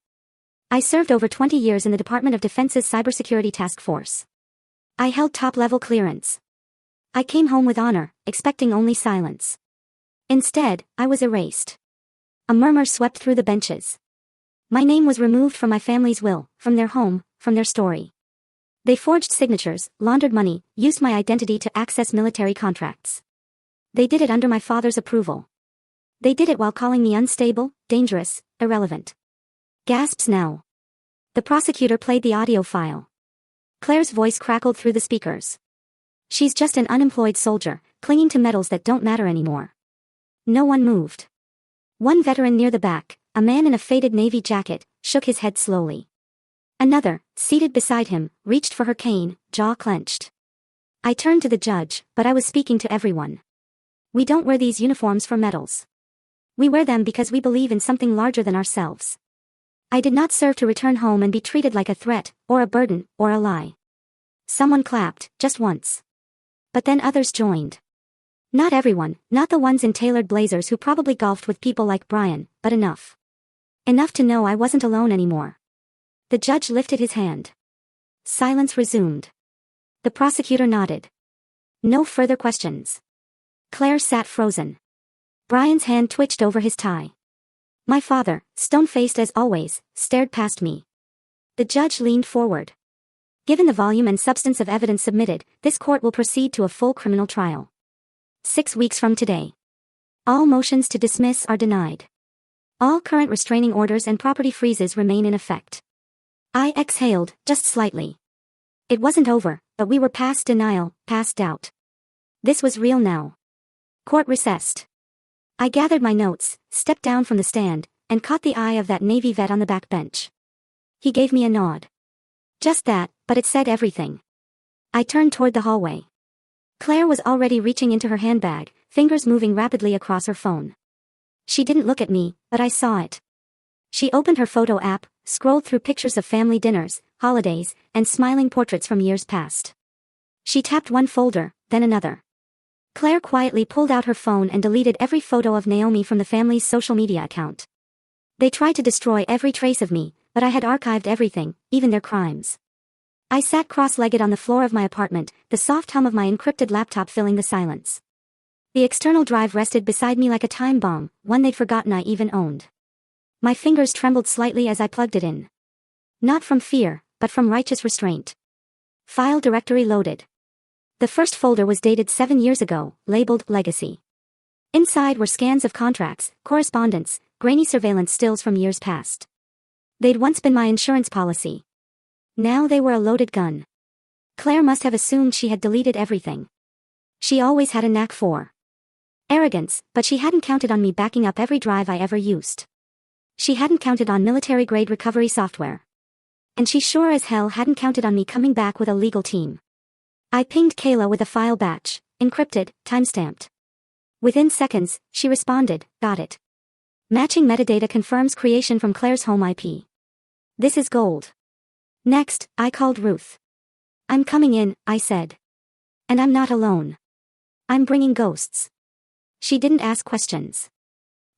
I served over 20 years in the Department of Defense's Cybersecurity Task Force. I held top-level clearance. I came home with honor, expecting only silence. Instead, I was erased. A murmur swept through the benches. My name was removed from my family's will, from their home, from their story. They forged signatures, laundered money, used my identity to access military contracts. They did it under my father's approval. They did it while calling me unstable, dangerous, irrelevant. Gasps now. The prosecutor played the audio file. Claire's voice crackled through the speakers. She's just an unemployed soldier, clinging to medals that don't matter anymore. No one moved. One veteran near the back, a man in a faded navy jacket, shook his head slowly. Another, seated beside him, reached for her cane, jaw clenched. I turned to the judge, but I was speaking to everyone. We don't wear these uniforms for medals. We wear them because we believe in something larger than ourselves. I did not serve to return home and be treated like a threat, or a burden, or a lie. Someone clapped, just once. But then others joined. Not everyone, not the ones in tailored blazers who probably golfed with people like Brian, but enough. Enough to know I wasn't alone anymore. The judge lifted his hand. Silence resumed. The prosecutor nodded. No further questions. Claire sat frozen. Brian's hand twitched over his tie. My father, stone-faced as always, stared past me. The judge leaned forward. Given the volume and substance of evidence submitted, this court will proceed to a full criminal trial. 6 weeks from today. All motions to dismiss are denied. All current restraining orders and property freezes remain in effect. I exhaled, just slightly. It wasn't over, but we were past denial, past doubt. This was real now. Court recessed. I gathered my notes, stepped down from the stand, and caught the eye of that Navy vet on the back bench. He gave me a nod. Just that, but it said everything. I turned toward the hallway. Claire was already reaching into her handbag, fingers moving rapidly across her phone. She didn't look at me, but I saw it. She opened her photo app, scrolled through pictures of family dinners, holidays, and smiling portraits from years past. She tapped one folder, then another. Claire quietly pulled out her phone and deleted every photo of Naomi from the family's social media account. They tried to destroy every trace of me, but I had archived everything, even their crimes. I sat cross-legged on the floor of my apartment, the soft hum of my encrypted laptop filling the silence. The external drive rested beside me like a time bomb, one they'd forgotten I even owned. My fingers trembled slightly as I plugged it in. Not from fear, but from righteous restraint. File directory loaded. The first folder was dated 7 years ago, labeled Legacy. Inside were scans of contracts, correspondence, grainy surveillance stills from years past. They'd once been my insurance policy. Now they were a loaded gun. Claire must have assumed she had deleted everything. She always had a knack for arrogance, but she hadn't counted on me backing up every drive I ever used. She hadn't counted on military-grade recovery software. And she sure as hell hadn't counted on me coming back with a legal team. I pinged Kayla with a file batch, encrypted, timestamped. Within seconds, she responded, got it. Matching metadata confirms creation from Claire's home IP. This is gold. Next, I called Ruth. I'm coming in, I said. And I'm not alone. I'm bringing ghosts. She didn't ask questions.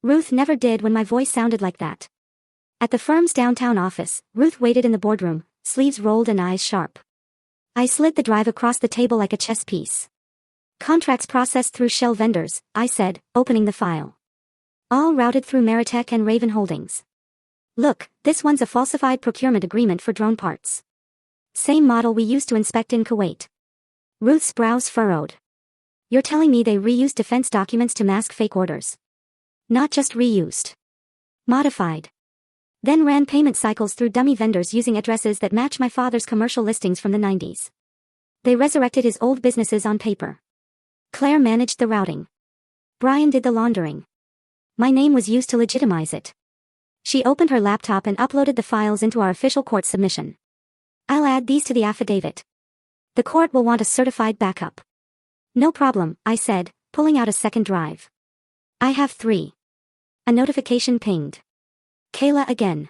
Ruth never did when my voice sounded like that. At the firm's downtown office, Ruth waited in the boardroom, sleeves rolled and eyes sharp. I slid the drive across the table like a chess piece. Contracts processed through shell vendors, I said, opening the file. All routed through Meritech and Raven Holdings. Look, this one's a falsified procurement agreement for drone parts. Same model we used to inspect in Kuwait. Ruth's brows furrowed. You're telling me they reused defense documents to mask fake orders? Not just reused. Modified. Then ran payment cycles through dummy vendors using addresses that match my father's commercial listings from the 90s. They resurrected his old businesses on paper. Claire managed the routing. Brian did the laundering. My name was used to legitimize it. She opened her laptop and uploaded the files into our official court submission. I'll add these to the affidavit. The court will want a certified backup. No problem, I said, pulling out a second drive. I have 3. A notification pinged. Kayla again.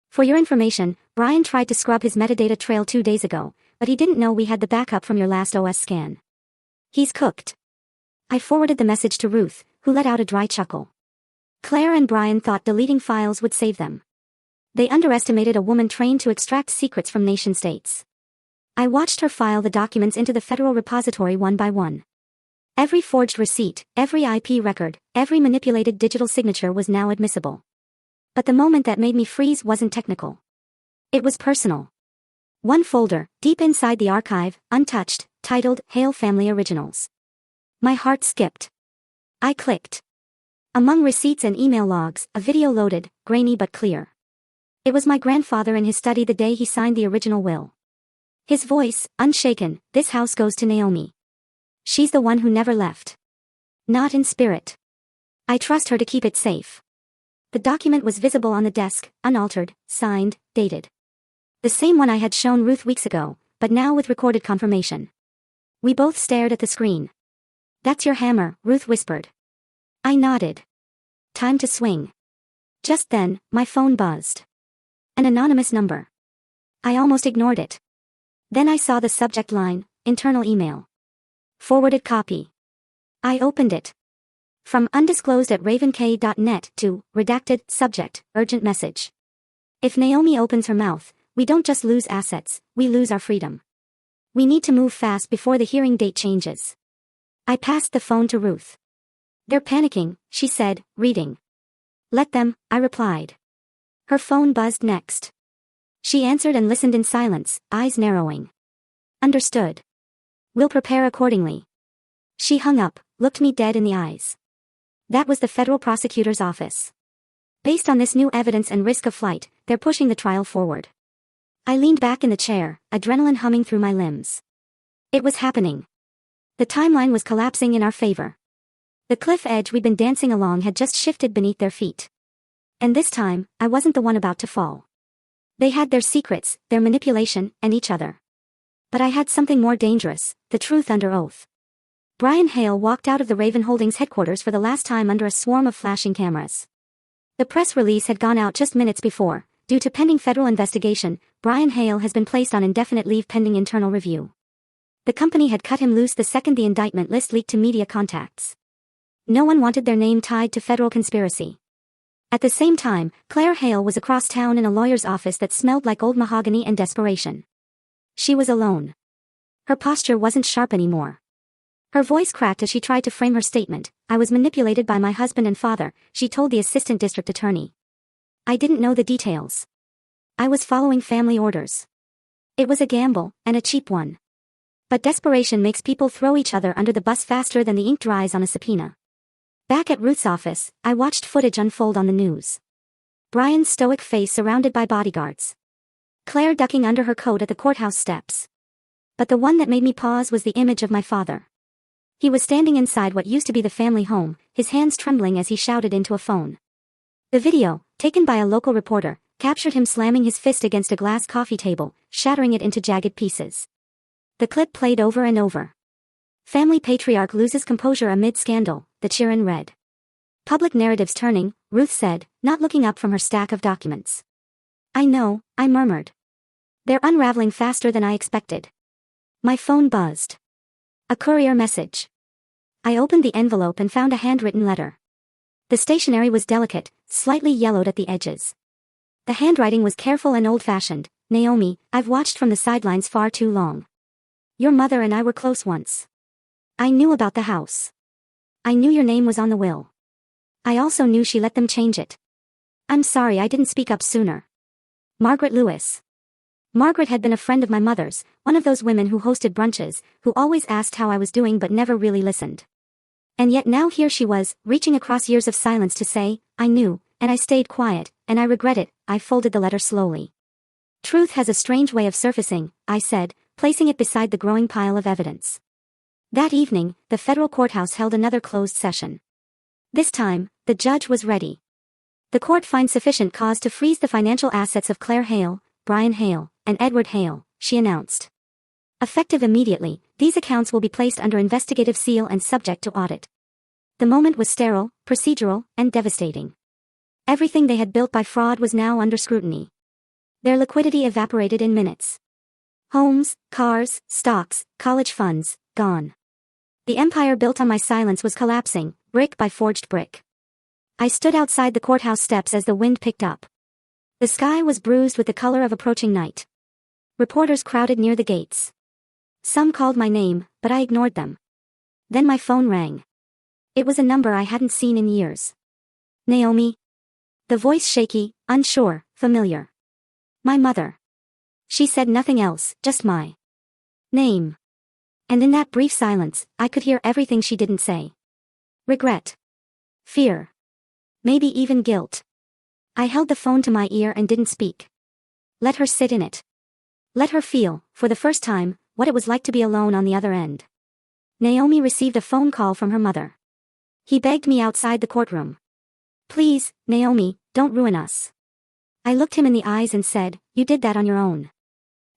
For your information, Brian tried to scrub his metadata trail 2 days ago, but he didn't know we had the backup from your last OS scan. He's cooked. I forwarded the message to Ruth, who let out a dry chuckle. Claire and Brian thought deleting files would save them. They underestimated a woman trained to extract secrets from nation-states. I watched her file the documents into the federal repository one by one. Every forged receipt, every IP record, every manipulated digital signature was now admissible. But the moment that made me freeze wasn't technical. It was personal. One folder, deep inside the archive, untouched, titled Hail Family Originals. My heart skipped. I clicked. Among receipts and email logs, a video loaded, grainy but clear. It was my grandfather in his study the day he signed the original will. His voice, unshaken, this house goes to Naomi. She's the one who never left. Not in spirit. I trust her to keep it safe. The document was visible on the desk, unaltered, signed, dated. The same one I had shown Ruth weeks ago, but now with recorded confirmation. We both stared at the screen. That's your hammer, Ruth whispered. I nodded. Time to swing. Just then, my phone buzzed. An anonymous number. I almost ignored it. Then I saw the subject line, internal email. Forwarded copy. I opened it. From undisclosed@ravenk.net to, redacted, subject, urgent message. If Naomi opens her mouth, we don't just lose assets, we lose our freedom. We need to move fast before the hearing date changes. I passed the phone to Ruth. They're panicking, she said, reading. Let them, I replied. Her phone buzzed next. She answered and listened in silence, eyes narrowing. Understood. We'll prepare accordingly. She hung up, looked me dead in the eyes. That was the federal prosecutor's office. Based on this new evidence and risk of flight, they're pushing the trial forward. I leaned back in the chair, adrenaline humming through my limbs. It was happening. The timeline was collapsing in our favor. The cliff edge we'd been dancing along had just shifted beneath their feet. And this time, I wasn't the one about to fall. They had their secrets, their manipulation, and each other. But I had something more dangerous, the truth under oath. Brian Hale walked out of the Raven Holdings headquarters for the last time under a swarm of flashing cameras. The press release had gone out just minutes before. Due to pending federal investigation, Brian Hale has been placed on indefinite leave pending internal review. The company had cut him loose the second the indictment list leaked to media contacts. No one wanted their name tied to federal conspiracy. At the same time, Claire Hale was across town in a lawyer's office that smelled like old mahogany and desperation. She was alone. Her posture wasn't sharp anymore. Her voice cracked as she tried to frame her statement. I was manipulated by my husband and father, she told the assistant district attorney. I didn't know the details. I was following family orders. It was a gamble, and a cheap one. But desperation makes people throw each other under the bus faster than the ink dries on a subpoena. Back at Ruth's office, I watched footage unfold on the news. Brian's stoic face surrounded by bodyguards. Claire ducking under her coat at the courthouse steps. But the one that made me pause was the image of my father. He was standing inside what used to be the family home, his hands trembling as he shouted into a phone. The video, taken by a local reporter, captured him slamming his fist against a glass coffee table, shattering it into jagged pieces. The clip played over and over. Family patriarch loses composure amid scandal, the Chiron read. Public narratives turning, Ruth said, not looking up from her stack of documents. I know, I murmured. They're unraveling faster than I expected. My phone buzzed. A courier message. I opened the envelope and found a handwritten letter. The stationery was delicate, slightly yellowed at the edges. The handwriting was careful and old-fashioned. Naomi, I've watched from the sidelines far too long. Your mother and I were close once. I knew about the house. I knew your name was on the will. I also knew she let them change it. I'm sorry I didn't speak up sooner. Margaret Lewis. Margaret had been a friend of my mother's, one of those women who hosted brunches, who always asked how I was doing but never really listened. And yet now here she was, reaching across years of silence to say, I knew, and I stayed quiet, and I regret it. I folded the letter slowly. Truth has a strange way of surfacing, I said, placing it beside the growing pile of evidence. That evening, the federal courthouse held another closed session. This time, the judge was ready. The court finds sufficient cause to freeze the financial assets of Claire Hale, Brian Hale, and Edward Hale, she announced. Effective immediately, these accounts will be placed under investigative seal and subject to audit. The moment was sterile, procedural, and devastating. Everything they had built by fraud was now under scrutiny. Their liquidity evaporated in minutes. Homes, cars, stocks, college funds, gone. The empire built on my silence was collapsing, brick by forged brick. I stood outside the courthouse steps as the wind picked up. The sky was bruised with the color of approaching night. Reporters crowded near the gates. Some called my name, but I ignored them. Then my phone rang. It was a number I hadn't seen in years. Naomi. The voice shaky, unsure, familiar. My mother. She said nothing else, just my name. And in that brief silence, I could hear everything she didn't say. Regret. Fear. Maybe even guilt. I held the phone to my ear and didn't speak. Let her sit in it. Let her feel, for the first time, what it was like to be alone on the other end. Naomi received a phone call from her mother. He begged me outside the courtroom. Please, Naomi, don't ruin us. I looked him in the eyes and said, you did that on your own.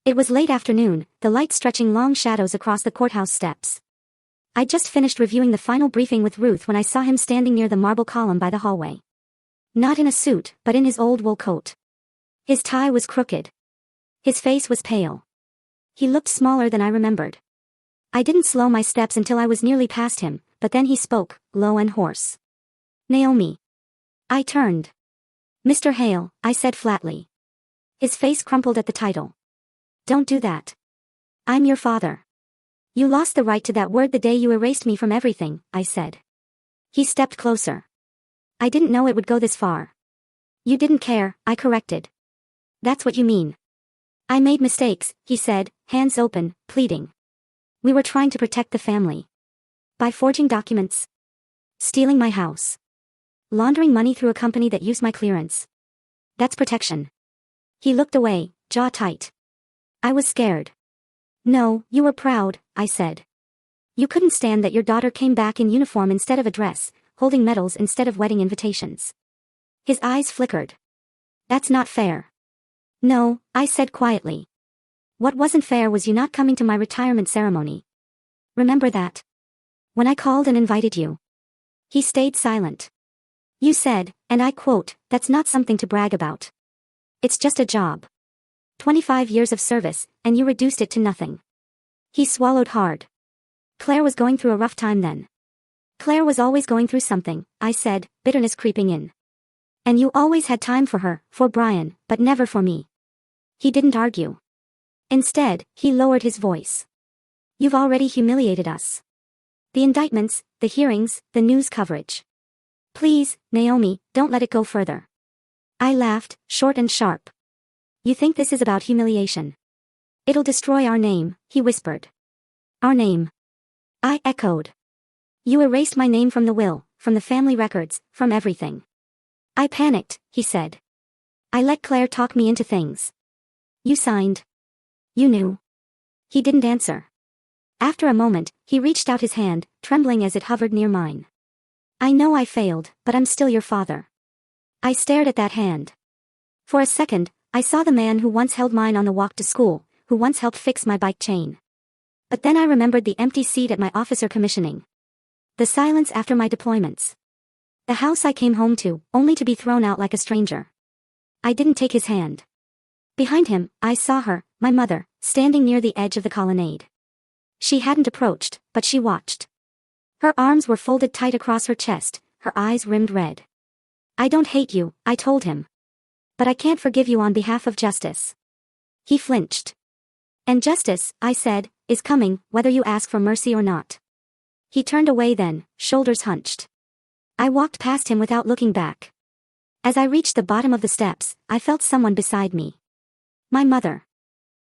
It was late afternoon, the light stretching long shadows across the courthouse steps. I'd just finished reviewing the final briefing with Ruth when I saw him standing near the marble column by the hallway. Not in a suit, but in his old wool coat. His tie was crooked. His face was pale. He looked smaller than I remembered. I didn't slow my steps until I was nearly past him, but then he spoke, low and hoarse. Naomi. I turned. Mr. Hale, I said flatly. His face crumpled at the title. Don't do that. I'm your father. You lost the right to that word the day you erased me from everything, I said. He stepped closer. I didn't know it would go this far. You didn't care, I corrected. That's what you mean. I made mistakes, he said, hands open, pleading. We were trying to protect the family. By forging documents. Stealing my house. Laundering money through a company that used my clearance. That's protection. He looked away, jaw tight. I was scared. No, you were proud, I said. You couldn't stand that your daughter came back in uniform instead of a dress, holding medals instead of wedding invitations. His eyes flickered. That's not fair. No, I said quietly. What wasn't fair was you not coming to my retirement ceremony. Remember that? When I called and invited you. He stayed silent. You said, and I quote, that's not something to brag about. It's just a job. 25 years of service, and you reduced it to nothing. He swallowed hard. Claire was going through a rough time then. Claire was always going through something, I said, bitterness creeping in. And you always had time for her, for Brian, but never for me. He didn't argue. Instead, he lowered his voice. You've already humiliated us. The indictments, the hearings, the news coverage. Please, Naomi, don't let it go further. I laughed, short and sharp. You think this is about humiliation? It'll destroy our name, he whispered. Our name. I echoed. You erased my name from the will, from the family records, from everything. I panicked, he said. I let Claire talk me into things. You signed. You knew. He didn't answer. After a moment, he reached out his hand, trembling as it hovered near mine. I know I failed, but I'm still your father. I stared at that hand. For a second, I saw the man who once held mine on the walk to school, who once helped fix my bike chain. But then I remembered the empty seat at my officer commissioning. The silence after my deployments. The house I came home to, only to be thrown out like a stranger. I didn't take his hand. Behind him, I saw her, my mother, standing near the edge of the colonnade. She hadn't approached, but she watched. Her arms were folded tight across her chest, her eyes rimmed red. I don't hate you, I told him. But I can't forgive you on behalf of justice. He flinched. And justice, I said, is coming, whether you ask for mercy or not. He turned away then, shoulders hunched. I walked past him without looking back. As I reached the bottom of the steps, I felt someone beside me. My mother.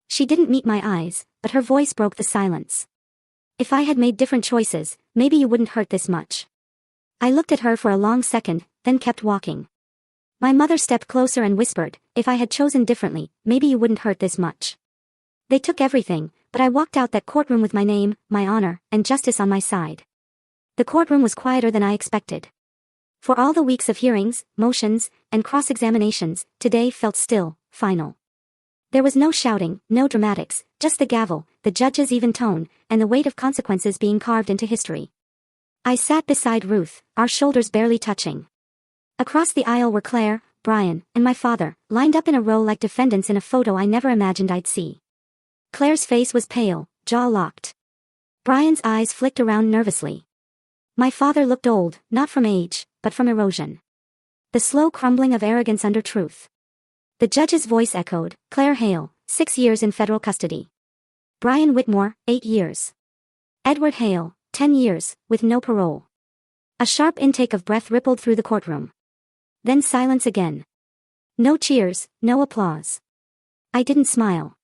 She didn't meet my eyes, but her voice broke the silence. If I had made different choices, maybe you wouldn't hurt this much. I looked at her for a long second, then kept walking. My mother stepped closer and whispered, if I had chosen differently, maybe you wouldn't hurt this much. They took everything, but I walked out that courtroom with my name, my honor, and justice on my side. The courtroom was quieter than I expected. For all the weeks of hearings, motions, and cross-examinations, today felt still, final. There was no shouting, no dramatics, just the gavel, the judge's even tone, and the weight of consequences being carved into history. I sat beside Ruth, our shoulders barely touching. Across the aisle were Claire, Brian, and my father, lined up in a row like defendants in a photo I never imagined I'd see. Claire's face was pale, jaw locked. Brian's eyes flicked around nervously. My father looked old, not from age, but from erosion. The slow crumbling of arrogance under truth. The judge's voice echoed, Claire Hale, 6 years in federal custody. Brian Whitmore, 8 years. Edward Hale, 10 years, with no parole. A sharp intake of breath rippled through the courtroom. Then silence again. No cheers, no applause. I didn't smile.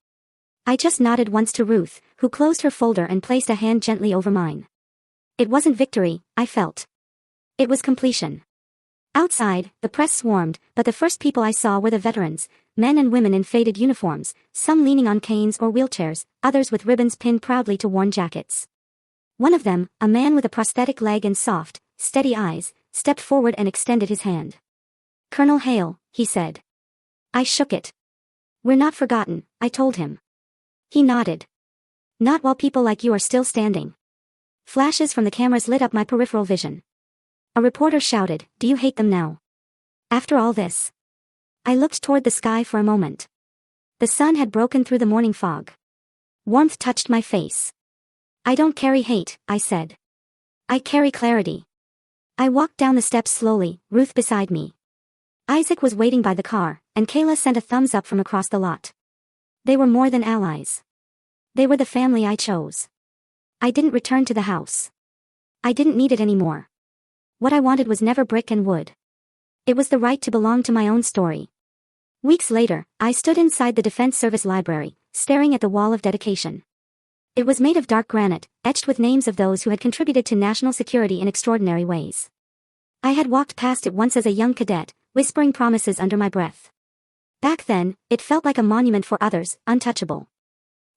I just nodded once to Ruth, who closed her folder and placed a hand gently over mine. It wasn't victory, I felt. It was completion. Outside, the press swarmed, but the first people I saw were the veterans, men and women in faded uniforms, some leaning on canes or wheelchairs, others with ribbons pinned proudly to worn jackets. One of them, a man with a prosthetic leg and soft, steady eyes, stepped forward and extended his hand. Colonel Hale, he said. I shook it. We're not forgotten, I told him. He nodded. Not while people like you are still standing. Flashes from the cameras lit up my peripheral vision. A reporter shouted, do you hate them now? After all this? I looked toward the sky for a moment. The sun had broken through the morning fog. Warmth touched my face. I don't carry hate, I said. I carry clarity. I walked down the steps slowly, Ruth beside me. Isaac was waiting by the car, and Kayla sent a thumbs up from across the lot. They were more than allies. They were the family I chose. I didn't return to the house. I didn't need it anymore. What I wanted was never brick and wood. It was the right to belong to my own story. Weeks later, I stood inside the Defense Service Library, staring at the wall of dedication. It was made of dark granite, etched with names of those who had contributed to national security in extraordinary ways. I had walked past it once as a young cadet, whispering promises under my breath. Back then, it felt like a monument for others, untouchable.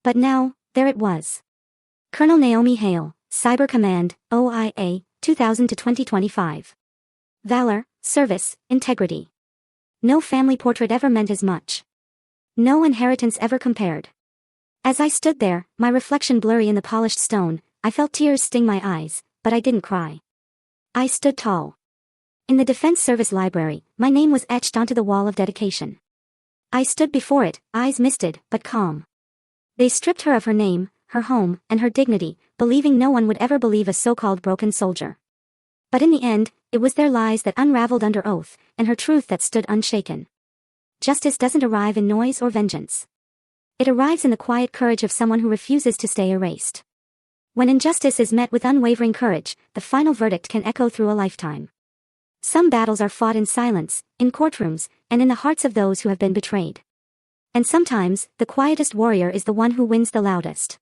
But now, there it was. Colonel Naomi Hale, Cyber Command, OIA, 2000 to 2025. Valor, service, integrity. No family portrait ever meant as much. No inheritance ever compared. As I stood there, my reflection blurry in the polished stone, I felt tears sting my eyes, but I didn't cry. I stood tall. In the Defense Service Library, my name was etched onto the wall of dedication. I stood before it, eyes misted, but calm. They stripped her of her name, her home, and her dignity, believing no one would ever believe a so-called broken soldier. But in the end, it was their lies that unraveled under oath, and her truth that stood unshaken. Justice doesn't arrive in noise or vengeance. It arrives in the quiet courage of someone who refuses to stay erased. When injustice is met with unwavering courage, the final verdict can echo through a lifetime. Some battles are fought in silence, in courtrooms, and in the hearts of those who have been betrayed. And sometimes, the quietest warrior is the one who wins the loudest.